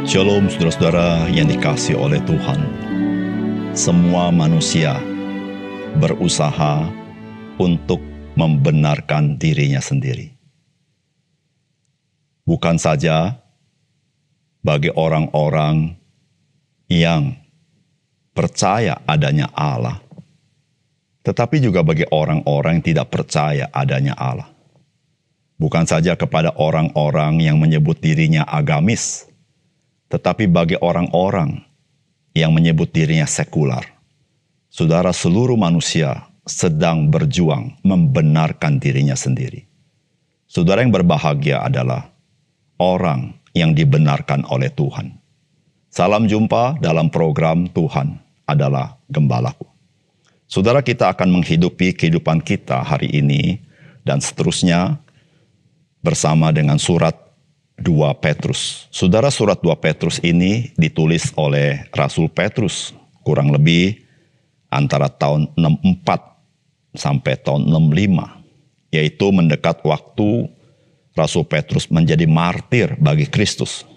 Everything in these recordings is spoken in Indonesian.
Shalom saudara-saudara yang dikasihi oleh Tuhan. Semua manusia berusaha untuk membenarkan dirinya sendiri. Bukan saja bagi orang-orang yang percaya adanya Allah, tetapi juga bagi orang-orang yang tidak percaya adanya Allah. Bukan saja kepada orang-orang yang menyebut dirinya agamis, tetapi bagi orang-orang yang menyebut dirinya sekular. Saudara, seluruh manusia sedang berjuang membenarkan dirinya sendiri. Saudara, yang berbahagia adalah orang yang dibenarkan oleh Tuhan. Salam jumpa dalam program Tuhan adalah Gembalaku. Saudara, kita akan menghidupi kehidupan kita hari ini dan seterusnya bersama dengan surat 2 Petrus. Saudara, surat 2 Petrus ini ditulis oleh Rasul Petrus kurang lebih antara tahun 64 sampai tahun 65, yaitu mendekat waktu Rasul Petrus menjadi martir bagi Kristus.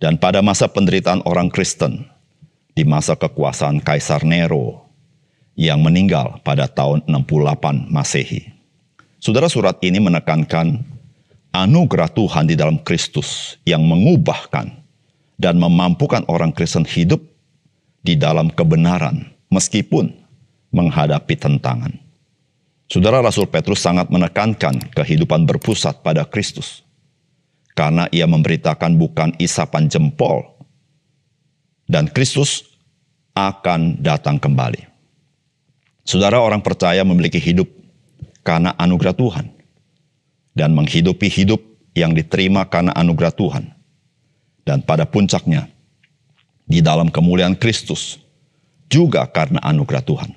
Dan pada masa penderitaan orang Kristen, di masa kekuasaan Kaisar Nero yang meninggal pada tahun 68 Masehi. Saudara, surat ini menekankan anugerah Tuhan di dalam Kristus yang mengubahkan dan memampukan orang Kristen hidup di dalam kebenaran meskipun menghadapi tantangan. Saudara, Rasul Petrus sangat menekankan kehidupan berpusat pada Kristus karena ia memberitakan bukan isapan jempol dan Kristus akan datang kembali. Saudara, orang percaya memiliki hidup karena anugerah Tuhan dan menghidupi hidup yang diterima karena anugerah Tuhan. Dan pada puncaknya, di dalam kemuliaan Kristus, juga karena anugerah Tuhan.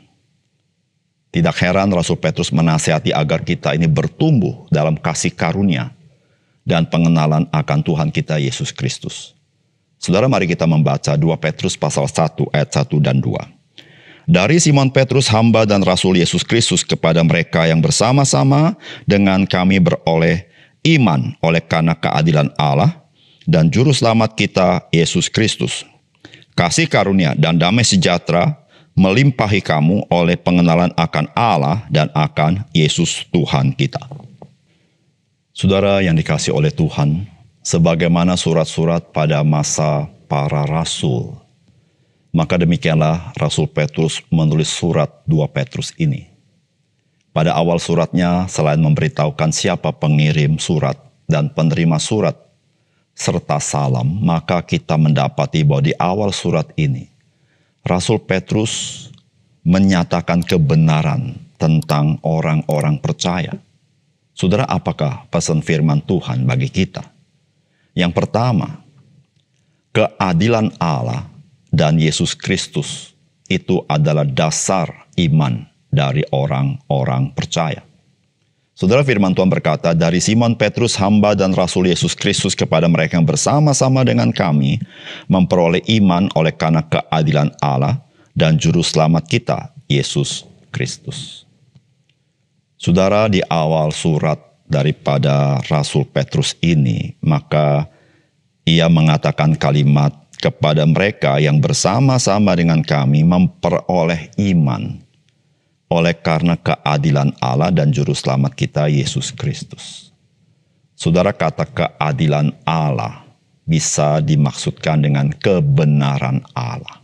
Tidak heran Rasul Petrus menasihati agar kita ini bertumbuh dalam kasih karunia dan pengenalan akan Tuhan kita Yesus Kristus. Saudara, mari kita membaca 2 Petrus pasal 1 ayat 1 dan 2. Dari Simon Petrus, hamba dan Rasul Yesus Kristus, kepada mereka yang bersama-sama dengan kami beroleh iman oleh karena keadilan Allah dan Juru Selamat kita, Yesus Kristus. Kasih karunia dan damai sejahtera melimpahi kamu oleh pengenalan akan Allah dan akan Yesus Tuhan kita. Saudara yang dikasihi oleh Tuhan, sebagaimana surat-surat pada masa para rasul, maka demikianlah Rasul Petrus menulis surat 2 Petrus ini. Pada awal suratnya, selain memberitahukan siapa pengirim surat dan penerima surat, serta salam, maka kita mendapati bahwa di awal surat ini, Rasul Petrus menyatakan kebenaran tentang orang-orang percaya. Saudara, apakah pesan firman Tuhan bagi kita? Yang pertama, keadilan Allah dan Yesus Kristus itu adalah dasar iman dari orang-orang percaya. Saudara, firman Tuhan berkata, dari Simon Petrus, hamba dan Rasul Yesus Kristus, kepada mereka yang bersama-sama dengan kami memperoleh iman oleh karena keadilan Allah dan Juru Selamat kita, Yesus Kristus. Saudara, di awal surat daripada Rasul Petrus ini, maka ia mengatakan kalimat, kepada mereka yang bersama-sama dengan kami memperoleh iman oleh karena keadilan Allah dan Juru Selamat kita, Yesus Kristus. Saudara, kata keadilan Allah bisa dimaksudkan dengan kebenaran Allah.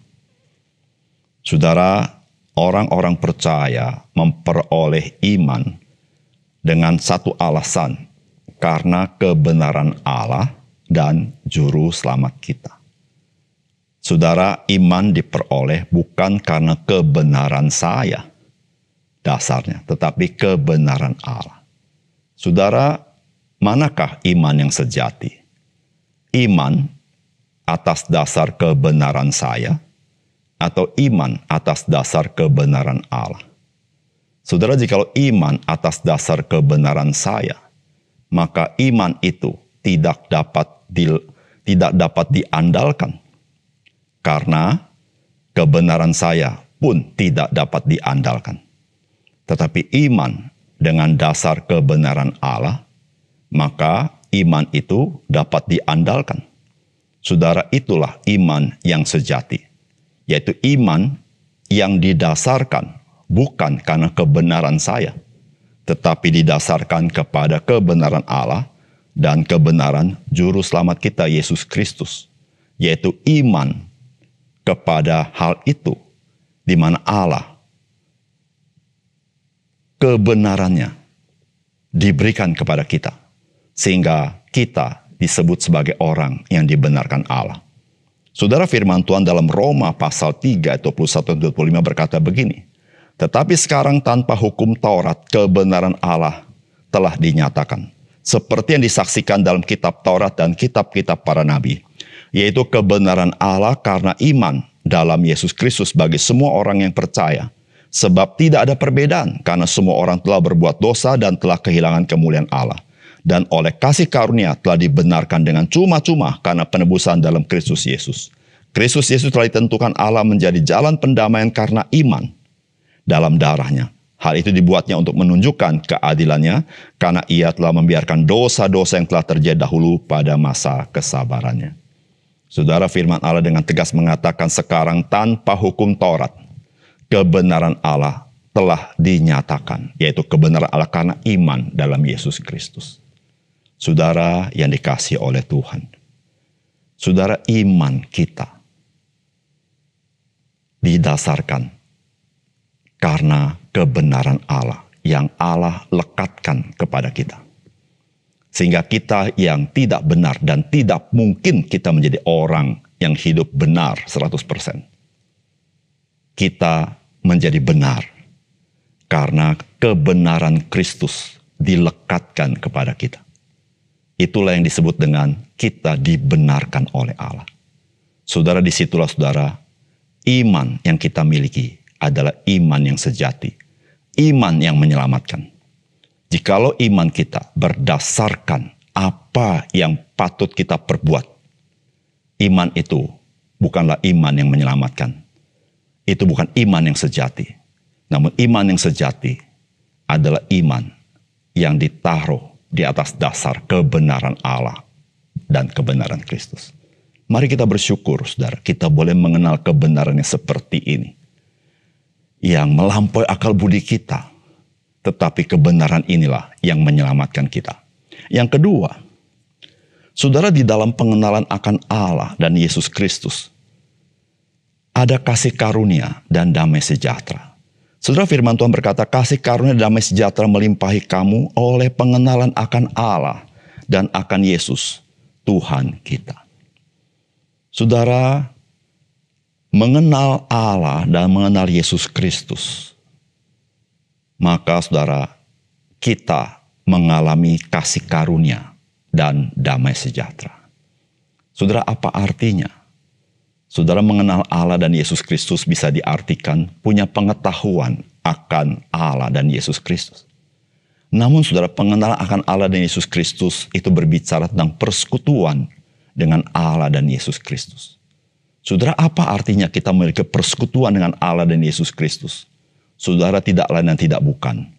Saudara, orang-orang percaya memperoleh iman dengan satu alasan, karena kebenaran Allah dan Juru Selamat kita. Saudara, iman diperoleh bukan karena kebenaran saya dasarnya, tetapi kebenaran Allah. Saudara, manakah iman yang sejati? Iman atas dasar kebenaran saya atau iman atas dasar kebenaran Allah? Saudara, jikalau iman atas dasar kebenaran saya, maka iman itu tidak dapat diandalkan. Karena kebenaran saya pun tidak dapat diandalkan. Tetapi iman dengan dasar kebenaran Allah, maka iman itu dapat diandalkan. Saudara, itulah iman yang sejati, yaitu iman yang didasarkan bukan karena kebenaran saya, tetapi didasarkan kepada kebenaran Allah dan kebenaran Juru Selamat kita, Yesus Kristus, yaitu iman kepada hal itu, di mana Allah kebenarannya diberikan kepada kita, sehingga kita disebut sebagai orang yang dibenarkan Allah. Saudara, firman Tuhan dalam Roma pasal 3 ayat 21-25 berkata begini, tetapi sekarang tanpa hukum Taurat, kebenaran Allah telah dinyatakan, seperti yang disaksikan dalam kitab Taurat dan kitab-kitab para nabi, yaitu kebenaran Allah karena iman dalam Yesus Kristus bagi semua orang yang percaya. Sebab tidak ada perbedaan, karena semua orang telah berbuat dosa dan telah kehilangan kemuliaan Allah. Dan oleh kasih karunia telah dibenarkan dengan cuma-cuma karena penebusan dalam Kristus Yesus. Kristus Yesus telah ditentukan Allah menjadi jalan pendamaian karena iman dalam darahnya. Hal itu dibuatnya untuk menunjukkan keadilannya, karena ia telah membiarkan dosa-dosa yang telah terjadi dahulu pada masa kesabarannya. Saudara, firman Allah dengan tegas mengatakan sekarang tanpa hukum Taurat, kebenaran Allah telah dinyatakan, yaitu kebenaran Allah karena iman dalam Yesus Kristus. Saudara yang dikasihi oleh Tuhan, saudara, iman kita didasarkan karena kebenaran Allah yang Allah lekatkan kepada kita. Sehingga kita yang tidak benar dan tidak mungkin kita menjadi orang yang hidup benar 100%. Kita menjadi benar karena kebenaran Kristus dilekatkan kepada kita. Itulah yang disebut dengan kita dibenarkan oleh Allah. Saudara, disitulah saudara, iman yang kita miliki adalah iman yang sejati, iman yang menyelamatkan. Jikalau iman kita berdasarkan apa yang patut kita perbuat, iman itu bukanlah iman yang menyelamatkan. Itu bukan iman yang sejati. Namun iman yang sejati adalah iman yang ditaruh di atas dasar kebenaran Allah dan kebenaran Kristus. Mari kita bersyukur, saudara, kita boleh mengenal kebenaran yang seperti ini, yang melampaui akal budi kita, tetapi kebenaran inilah yang menyelamatkan kita. Yang kedua, saudara, di dalam pengenalan akan Allah dan Yesus Kristus, ada kasih karunia dan damai sejahtera. Saudara, firman Tuhan berkata, kasih karunia dan damai sejahtera melimpahi kamu oleh pengenalan akan Allah dan akan Yesus, Tuhan kita. Saudara, mengenal Allah dan mengenal Yesus Kristus, maka saudara, kita mengalami kasih karunia dan damai sejahtera. Saudara, apa artinya? Saudara, mengenal Allah dan Yesus Kristus bisa diartikan punya pengetahuan akan Allah dan Yesus Kristus. Namun saudara, pengenalan akan Allah dan Yesus Kristus itu berbicara tentang persekutuan dengan Allah dan Yesus Kristus. Saudara, apa artinya kita memiliki persekutuan dengan Allah dan Yesus Kristus? Saudara, tidak lain dan tidak bukan,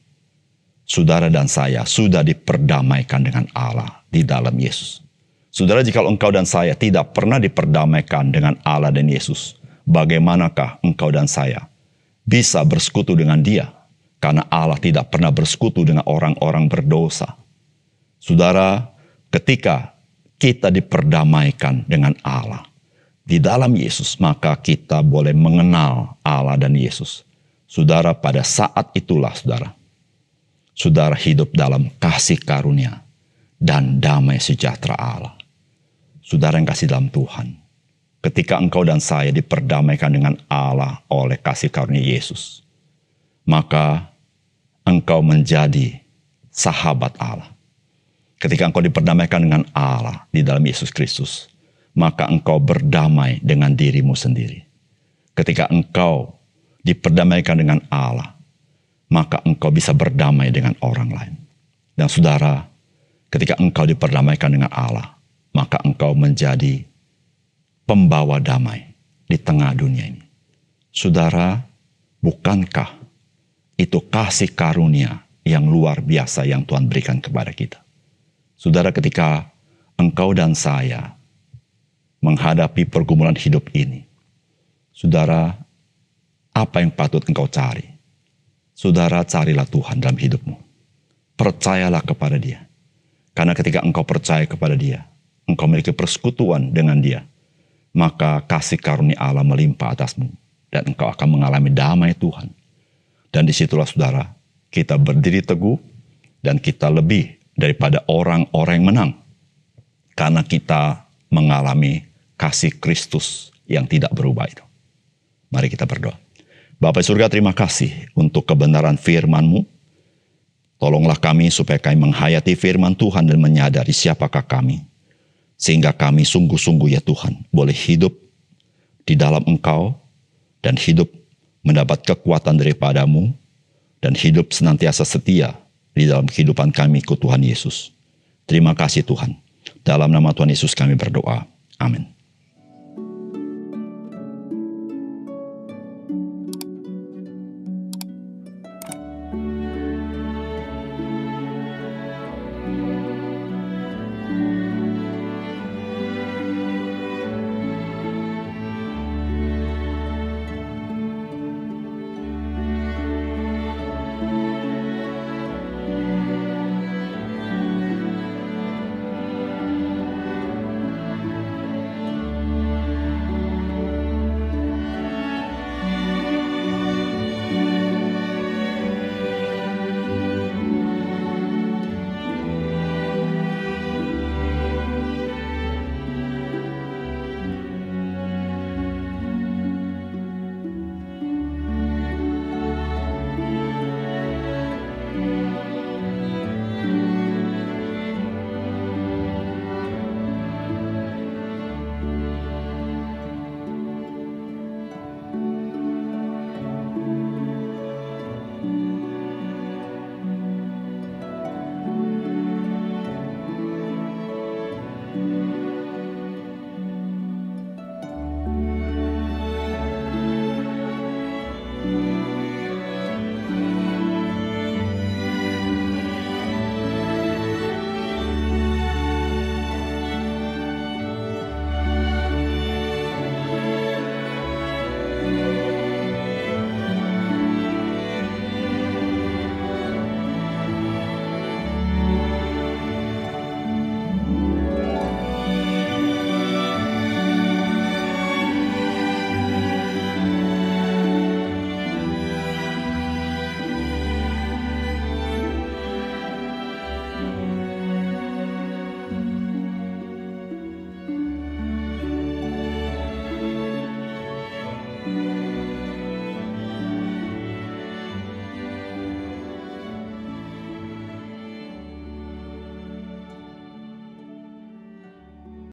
saudara dan saya sudah diperdamaikan dengan Allah di dalam Yesus. Saudara, jika engkau dan saya tidak pernah diperdamaikan dengan Allah dan Yesus, bagaimanakah engkau dan saya bisa bersekutu dengan Dia? Karena Allah tidak pernah bersekutu dengan orang-orang berdosa. Saudara, ketika kita diperdamaikan dengan Allah di dalam Yesus, maka kita boleh mengenal Allah dan Yesus. Saudara, pada saat itulah saudara hidup dalam kasih karunia dan damai sejahtera Allah. Saudara yang kasih dalam Tuhan, ketika engkau dan saya diperdamaikan dengan Allah oleh kasih karunia Yesus, maka engkau menjadi sahabat Allah. Ketika engkau diperdamaikan dengan Allah di dalam Yesus Kristus, maka engkau berdamai dengan dirimu sendiri. Ketika engkau diperdamaikan dengan Allah, maka engkau bisa berdamai dengan orang lain. Dan saudara, ketika engkau diperdamaikan dengan Allah, maka engkau menjadi pembawa damai di tengah dunia ini. Saudara, bukankah itu kasih karunia yang luar biasa yang Tuhan berikan kepada kita? Saudara, ketika engkau dan saya menghadapi pergumulan hidup ini. Saudara, apa yang patut engkau cari? Saudara, carilah Tuhan dalam hidupmu. Percayalah kepada Dia. Karena ketika engkau percaya kepada Dia, engkau memiliki persekutuan dengan Dia, maka kasih karunia Allah melimpah atasmu. Dan engkau akan mengalami damai Tuhan. Dan disitulah saudara, kita berdiri teguh dan kita lebih daripada orang-orang yang menang. Karena kita mengalami kasih Kristus yang tidak berubah itu. Mari kita berdoa. Bapa surga, terima kasih untuk kebenaran firman-Mu. Tolonglah kami supaya kami menghayati firman Tuhan dan menyadari siapakah kami. Sehingga kami sungguh-sungguh ya Tuhan boleh hidup di dalam Engkau dan hidup mendapat kekuatan daripada-Mu dan hidup senantiasa setia di dalam kehidupan kami ikut Tuhan Yesus. Terima kasih Tuhan. Dalam nama Tuhan Yesus kami berdoa. Amin.